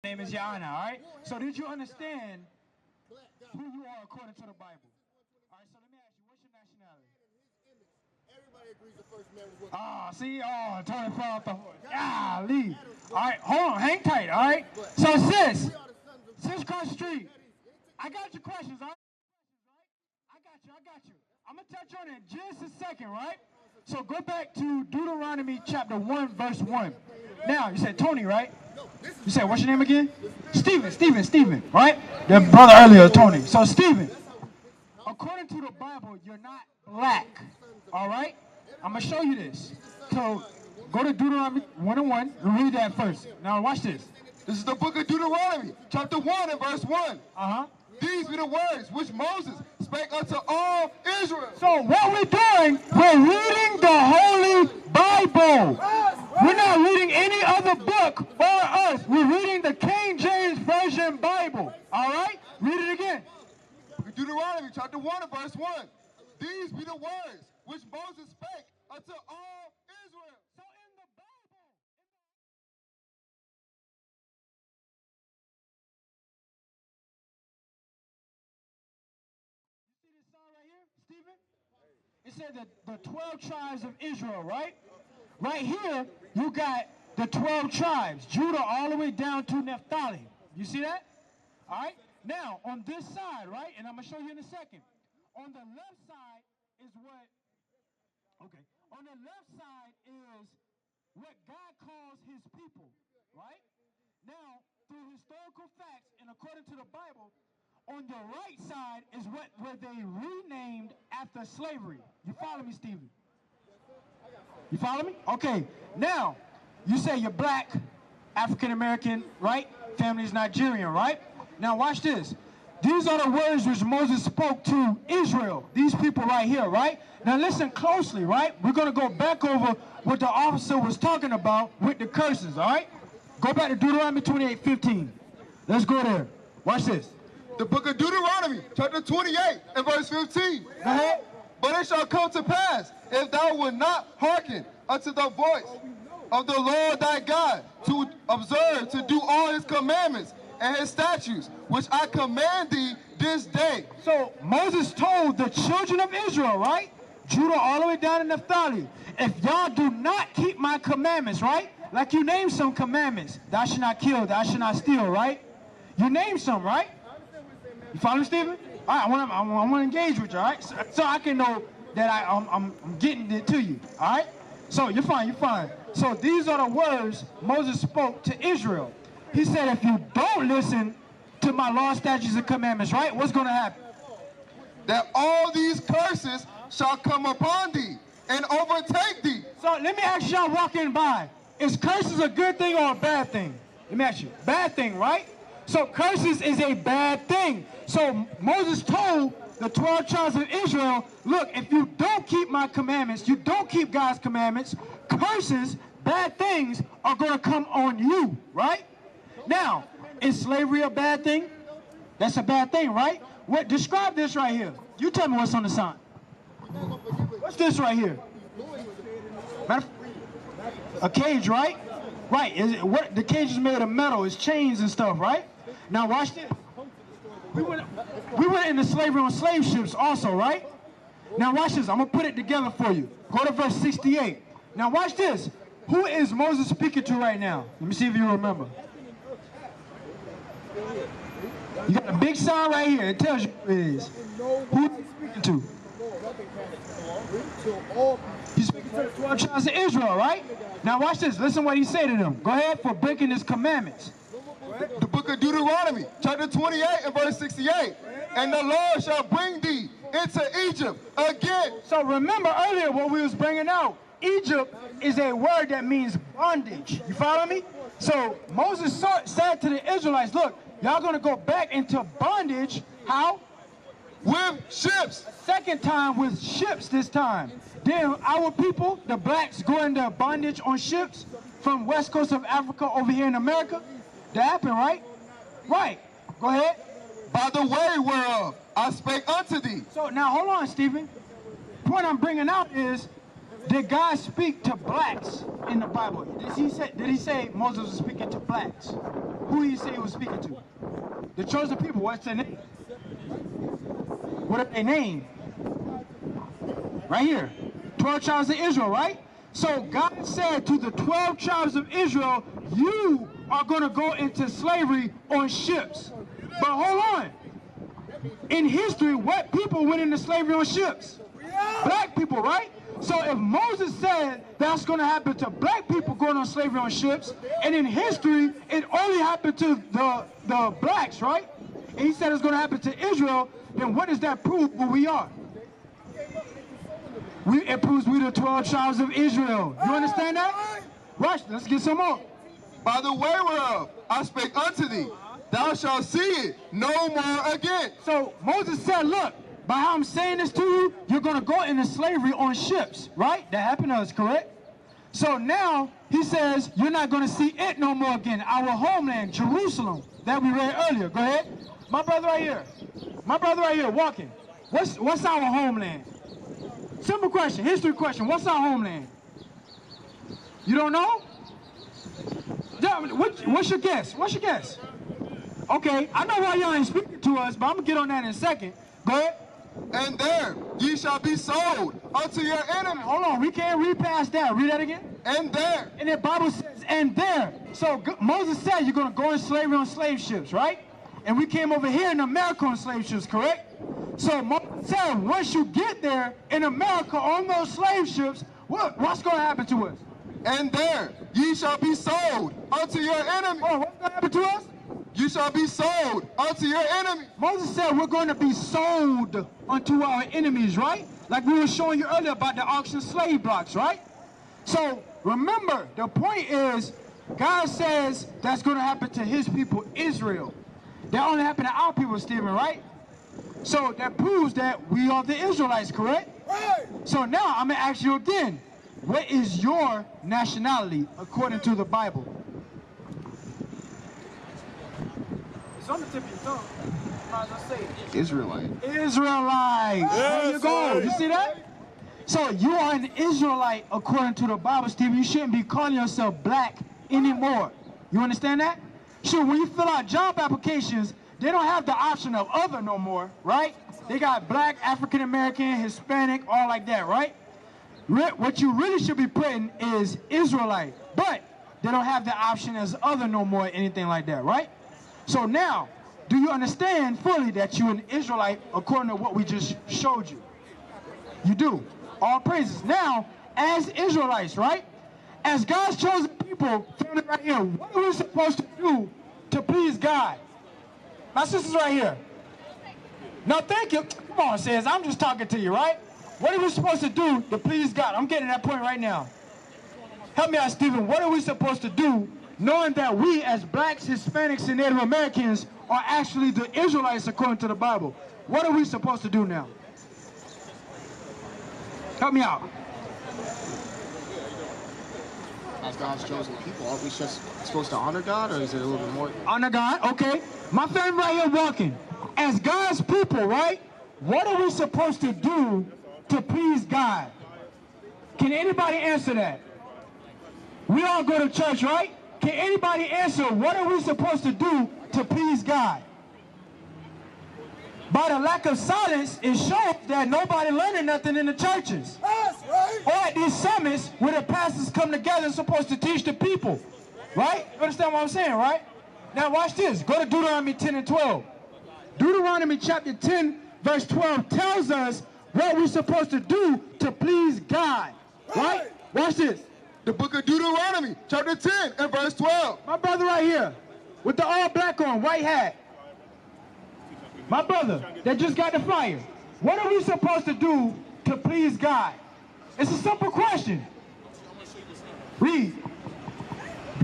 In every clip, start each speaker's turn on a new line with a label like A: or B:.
A: name is Yana, all right? So did you understand who you are according to the Bible? All right, so let me ask you, what's your nationality?
B: Everybody agrees the first man was
A: See, Tony fell off the horse. Leave. All right, hold on, hang tight, all right? So sis cross the street, I got your questions, all right? I got you. I'm going to touch on it in just a second, right? So go back to Deuteronomy chapter 1, verse 1. Now, you said Tony, right? You said, what's your name again? Stephen, right? The brother earlier, Tony. So, Stephen, according to the Bible, you're not black, all right? I'm going to show you this. So, go to Deuteronomy 1:1 and read that first. Now, watch this.
B: This is the book of Deuteronomy, chapter 1 and verse 1. These be the words which Moses spake unto all Israel.
A: So what we're doing, we're reading the Holy Bible. We're not reading any other book or us. We're reading the King James Version Bible. All right? Read it again.
B: Deuteronomy chapter 1 and verse 1. These be the words which Moses spake unto all Israel.
A: So in the Bible. You see this sign right here, Stephen? It said that the 12 tribes of Israel, right? Right here, you got the 12 tribes, Judah all the way down to Naphtali. You see that? All right? Now, on this side, right, and I'm going to show you in a second. On the left side is what God calls his people, right? Now, through historical facts and according to the Bible, on the right side is where they renamed after slavery. You follow me, Stephen? You follow me? Okay. Now, you say you're black, African American, right? Family's Nigerian, right? Now watch this. These are the words which Moses spoke to Israel. These people right here, right? Now listen closely, right? We're going to go back over what the officer was talking about with the curses, all right? Go back to Deuteronomy 28:15. Let's go there. Watch this.
B: The book of Deuteronomy, chapter 28 and verse 15.
A: Go ahead.
B: But it shall come to pass, if thou wilt not hearken unto the voice of the Lord thy God, to observe, to do all his commandments and his statutes, which I command thee this day.
A: So Moses told the children of Israel, right? Judah all the way down to Naphtali, if y'all do not keep my commandments, right? Like you named some commandments. Thou shalt not kill, thou shalt not steal, right? You named some, right? You follow me, Stephen? All right, I want to engage with you, all right? So I can know that I'm getting it to you, all right? So you're fine. So these are the words Moses spoke to Israel. He said, if you don't listen to my law, statutes, and commandments, right? What's going to happen?
B: That all these curses shall come upon thee and overtake thee.
A: So let me ask y'all walking by. Is curses a good thing or a bad thing? Let me ask you. Bad thing, right? So curses is a bad thing. So Moses told the 12 tribes of Israel, look, if you don't keep my commandments, you don't keep God's commandments, curses, bad things are going to come on you, right? Now, is slavery a bad thing? That's a bad thing, right? Describe this right here. You tell me what's on the sign. What's this right here? A cage, right? Right. The cage is made of metal. It's chains and stuff, right? Now watch this. We went into slavery on slave ships also, right? Now watch this. I'm going to put it together for you. Go to verse 68. Now watch this. Who is Moses speaking to right now? Let me see if you remember. You got a big sign right here. It tells you who it is. Who is he speaking to? He's speaking to the 12 tribes of Israel, right? Now watch this. Listen what he said to them. Go ahead for breaking his commandments.
B: The book of Deuteronomy, chapter 28 and verse 68. And the Lord shall bring thee into Egypt again.
A: So remember earlier what we was bringing out. Egypt is a word that means bondage. You follow me? So Moses said to the Israelites, look, y'all going to go back into bondage. How?
B: With ships.
A: Second time with ships this time. Then our people, the blacks, go into bondage on ships from west coast of Africa over here in America. That happened, right? Right. Go ahead.
B: By the way whereof I spake unto thee.
A: So now hold on, Stephen. The point I'm bringing out is Did God speak to blacks in the Bible? Did he say Moses was speaking to blacks? Who did he say he was speaking to? The chosen people. What's their name? What are their name? Right here. 12 tribes of Israel, right? So God said to the 12 tribes of Israel, you are going to go into slavery on ships. But hold on. In history, what people went into slavery on ships? Black people, right? So if Moses said that's going to happen to black people going on slavery on ships, and in history, it only happened to the blacks, right? And he said it's going to happen to Israel, then what does that prove who we are? It proves we the 12 tribes of Israel. You understand that? Watch, let's get some more.
B: By the way whereof I spake unto thee, thou shalt see it no more again.
A: So Moses said, look, by how I'm saying this to you, you're going to go into slavery on ships, right? That happened to us, correct? So now he says, you're not going to see it no more again. Our homeland, Jerusalem, that we read earlier. Go ahead. My brother right here. My brother right here walking. What's our homeland? Simple question, history question. What's our homeland? You don't know? What's your guess? What's your guess? Okay, I know why y'all ain't speaking to us, but I'm going to get on that in a second. Go ahead.
B: And there ye shall be sold unto your enemy.
A: Hold on, we can't read past that. Read that again.
B: And there.
A: And the Bible says, and there. So Moses said you're going to go in slavery on slave ships, right? And we came over here in America on slave ships, correct? So Moses said, once you get there in America on those slave ships, what's going to happen to us?
B: And there ye shall be sold unto your enemy.
A: Oh, what's going to happen to us?
B: You shall be sold unto your enemy.
A: Moses said we're going to be sold unto our enemies, right? Like we were showing you earlier about the auction slave blocks, right? So remember, the point is, God says that's going to happen to his people, Israel. That only happened to our people, Stephen, right? So that proves that we are the Israelites, correct? Right. So now I'm going to ask you again, what is your nationality according to the Bible? It's on the tip of your tongue. Might as well say it.
B: Israelite.
A: Israelites. Yes, there you go. You see that? So you are an Israelite according to the Bible, Stephen. You shouldn't be calling yourself black anymore. You understand that? Sure, when you fill out job applications, they don't have the option of other no more, right? They got black, African American, Hispanic, all like that, right? What you really should be putting is Israelite, but they don't have the option as other no more, anything like that, right? So now, do you understand fully that you're an Israelite according to what we just showed you? You do. All praises. Now, as Israelites, right? As God's chosen people, family right here, what are we supposed to do to please God? My sister's right here. Now, thank you. Come on, sis. I'm just talking to you, right? What are we supposed to do to please God? I'm getting to that point right now. Help me out, Stephen. What are we supposed to do knowing that we as blacks, Hispanics, and Native Americans are actually the Israelites according to the Bible? What are we supposed to do now? Help me out.
C: As God's chosen people, are we just supposed to honor God, or is it a little bit more?
A: Honor God, okay. My family right here walking. As God's people, right? What are we supposed to do to please God? Can anybody answer that? We all go to church, right? Can anybody answer what are we supposed to do to please God? By the lack of silence, it shows that nobody learning nothing in the churches. That's right. Or at these summits where the pastors come together and supposed to teach the people. Right? You understand what I'm saying, right? Now watch this. Go to Deuteronomy 10 and 12. Deuteronomy chapter 10, verse 12 tells us what we're supposed to do to please God. Right? Watch this.
B: The book of Deuteronomy, chapter 10 and verse 12.
A: My brother right here, with the all black on, white hat. My brother that just got the flyer. What are we supposed to do to please God? It's a simple question. Read.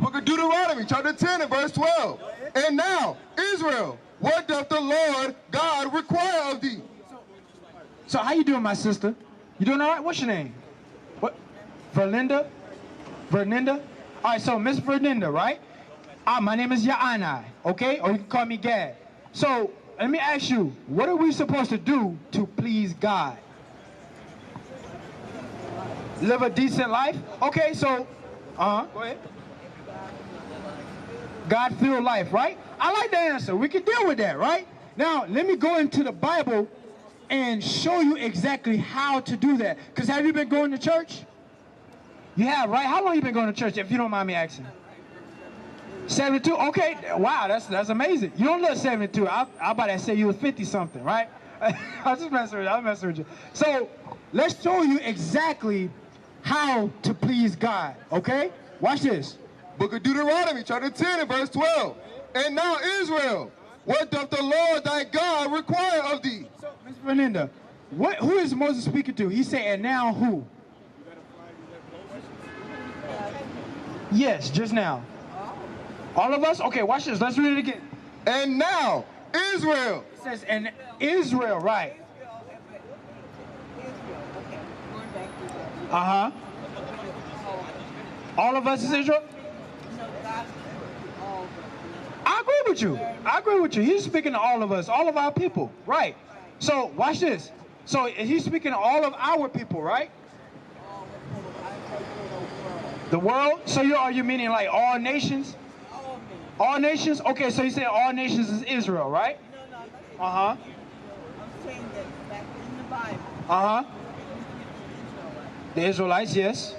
B: Book of Deuteronomy, chapter 10 and verse 12. And now, Israel, what doth the Lord God require of thee?
A: So how you doing, my sister? You doing all right? What's your name? What? Verlinda? Verninda? All right, so Miss Verninda, right? My name is Yaanai, okay? Or you can call me Gad. So let me ask you, what are we supposed to do to please God? live a decent life. Okay, so, go ahead. God-filled life, right? I like the answer. We can deal with that, right? Now, let me go into the Bible and show you exactly how to do that. Because have you been going to church? You have, right? How long you been going to church, if you don't mind me asking? 72? Okay. Wow, that's amazing. You don't look 72. I about to say you were 50-something, right? I was just messing with you. I'm messing with you. So, let's show you exactly how to please God, okay? Watch this.
B: Book of Deuteronomy, chapter 10 and verse 12. And now, Israel, what doth the Lord thy God require of thee?
A: So, Ms. Fernanda, who is Moses speaking to? He said, and now who? Yes, just now. All of us? Okay, watch this. Let's read it again.
B: And now, Israel.
A: It says, and Israel, right. Uh-huh. All of us is Israel? I agree with you. I agree with you. He's speaking to all of us, all of our people, right? So, watch this. So, he's speaking to all of our people, right? The world? So, are you meaning like all nations? All nations? Okay, so you say all nations is Israel, right?
D: No.
A: Uh-huh.
D: I'm saying that back in the Bible.
A: Uh-huh.
D: The Israelites.
A: The Israelites, yes.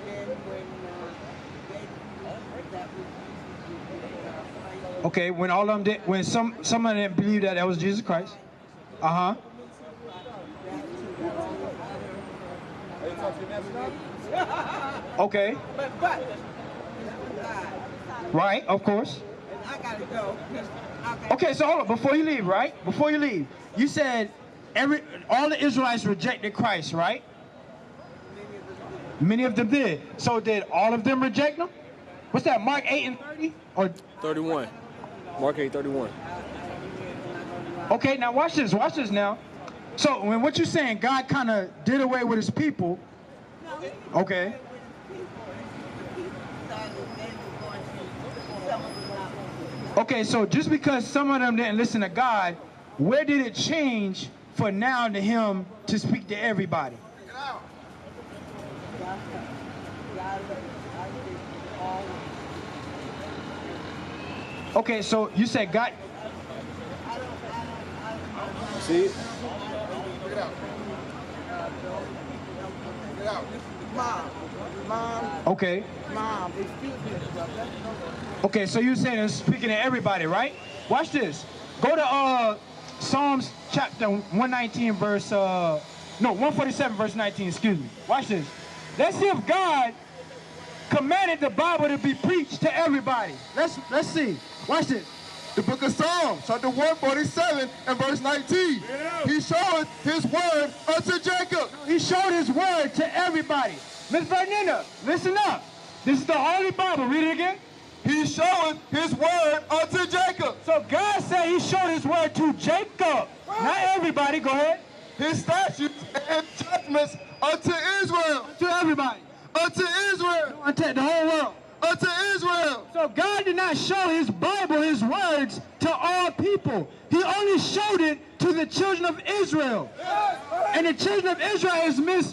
D: And of course, then when that was
A: Okay, when all of them did, when some of them believed that was Jesus Christ. Uh-huh. Okay.
D: But
A: Right, of course.
D: I gotta go.
A: Okay, so hold on, before you leave, right? Before you leave, you said all the Israelites rejected Christ, right? Many of them did. So did all of them reject him? What's that, Mark 8 and 30? Or
E: 31. Mark 8:31.
A: okay, now watch this now. So when what you're saying, God kind of did away with his people. Okay. Okay, so just because some of them didn't listen to God, where did it change for now to him to speak to everybody? Okay, so you said God.
E: See?
B: Get out.
D: Mom.
A: Okay.
D: Mom, excuse me.
A: Okay, so you're saying it's speaking to everybody, right? Watch this. Go to Psalms chapter 119 verse 147 verse 19, excuse me. Watch this. Let's see if God commanded the Bible to be preached to everybody. Let's see. Watch this.
B: The book of Psalms, chapter 147 and verse 19. He showed his word unto Jacob.
A: He showed his word to everybody. Miss Fernanda, listen up. This is the Holy Bible. Read it again.
B: He showed his word unto Jacob.
A: So God said he showed his word to Jacob. Not everybody. Go ahead.
B: His statutes and judgments unto Israel.
A: To everybody.
B: Unto Israel.
A: Unto the whole world.
B: Unto Israel.
A: So God did not show his Bible, his words, to all people. He only showed it to the children of Israel. And the children of Israel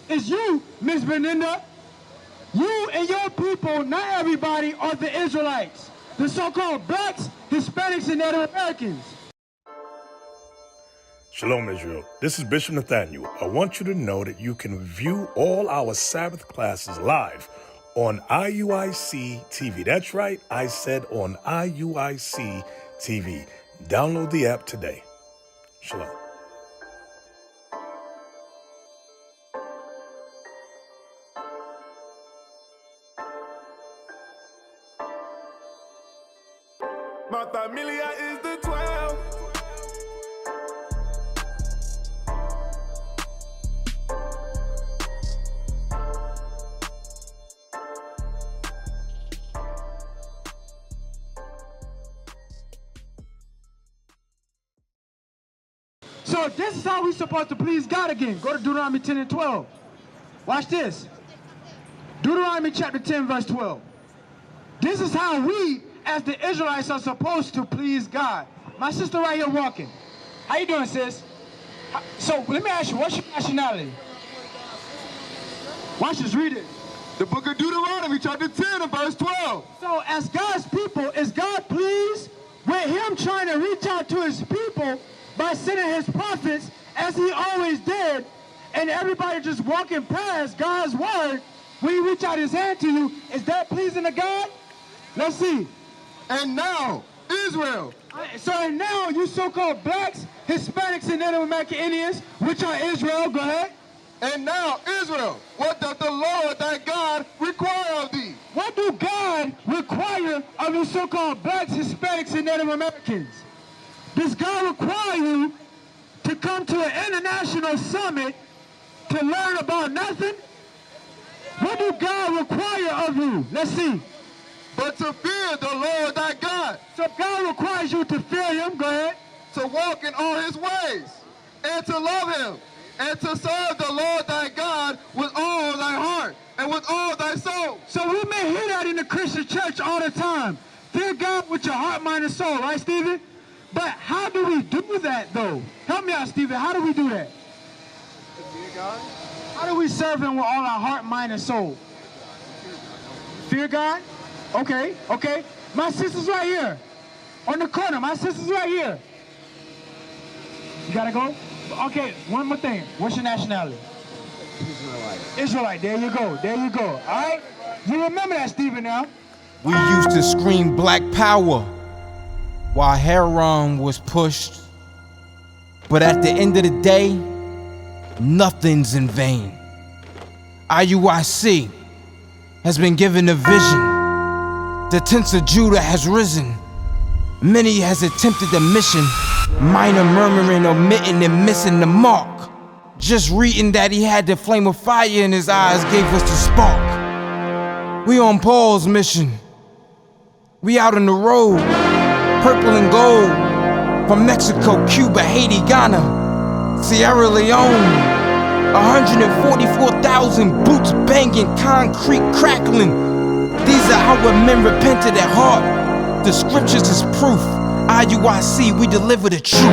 A: is you, Miss Beninda. You and your people, not everybody, are the Israelites. The so-called blacks, Hispanics, and Native Americans.
F: Shalom, Israel. This is Bishop Nathaniel. I want you to know that you can view all our Sabbath classes live on IUIC TV. That's right, I said on IUIC TV. Download the app today. Shalom.
G: My familia is the 12.
A: So this is how we're supposed to please God again. Go to Deuteronomy 10 and 12. Watch this. Deuteronomy chapter 10 verse 12. This is how we, as the Israelites, are supposed to please God. My sister right here walking. How you doing, sis? So let me ask you, what's your nationality? Watch this, read it.
B: The book of Deuteronomy, chapter 10 and verse 12.
A: So as God's people, is God pleased with him trying to reach out to his people by sending his prophets, as he always did, and everybody just walking past God's word when he reach out his hand to you? Is that pleasing to God? Let's see.
B: And now, Israel.
A: So and now you so-called blacks, Hispanics, and Native American Indians, which are Israel, go ahead.
B: And now, Israel, what doth the Lord thy God require of thee?
A: What do God require of you so-called blacks, Hispanics, and Native Americans? Does God require you to come to an international summit to learn about nothing? What do God require of you? Let's see.
B: But to fear the Lord thy God.
A: So God requires you to fear him, go ahead.
B: To walk in all his ways, and to love him, and to serve the Lord thy God with all thy heart and with all thy soul.
A: So we may hear that in the Christian church all the time. Fear God with your heart, mind, and soul, right, Stephen? But how do we do that, though? Help me out, Stephen. How do we do that?
C: Fear God?
A: How do we serve him with all our heart, mind, and soul? Fear God? Okay, okay. My sister's right here. On the corner. My sister's right here. You gotta go? Okay, one more thing. What's your nationality?
C: Israelite.
A: Israelite. There you go. There you go. All right? You remember that, Stephen, now?
H: We used to scream black power while heroin was pushed. But at the end of the day, nothing's in vain. IUIC has been given a vision. The tents of Judah has risen. Many has attempted the mission. Minor murmuring, omitting, and missing the mark. Just reading that he had the flame of fire in his eyes gave us the spark. We on Paul's mission. We out on the road, purple and gold. From Mexico, Cuba, Haiti, Ghana, Sierra Leone. 144,000 boots banging, concrete crackling. These are our men repented at heart. The scriptures is proof. IUIC, we deliver the truth.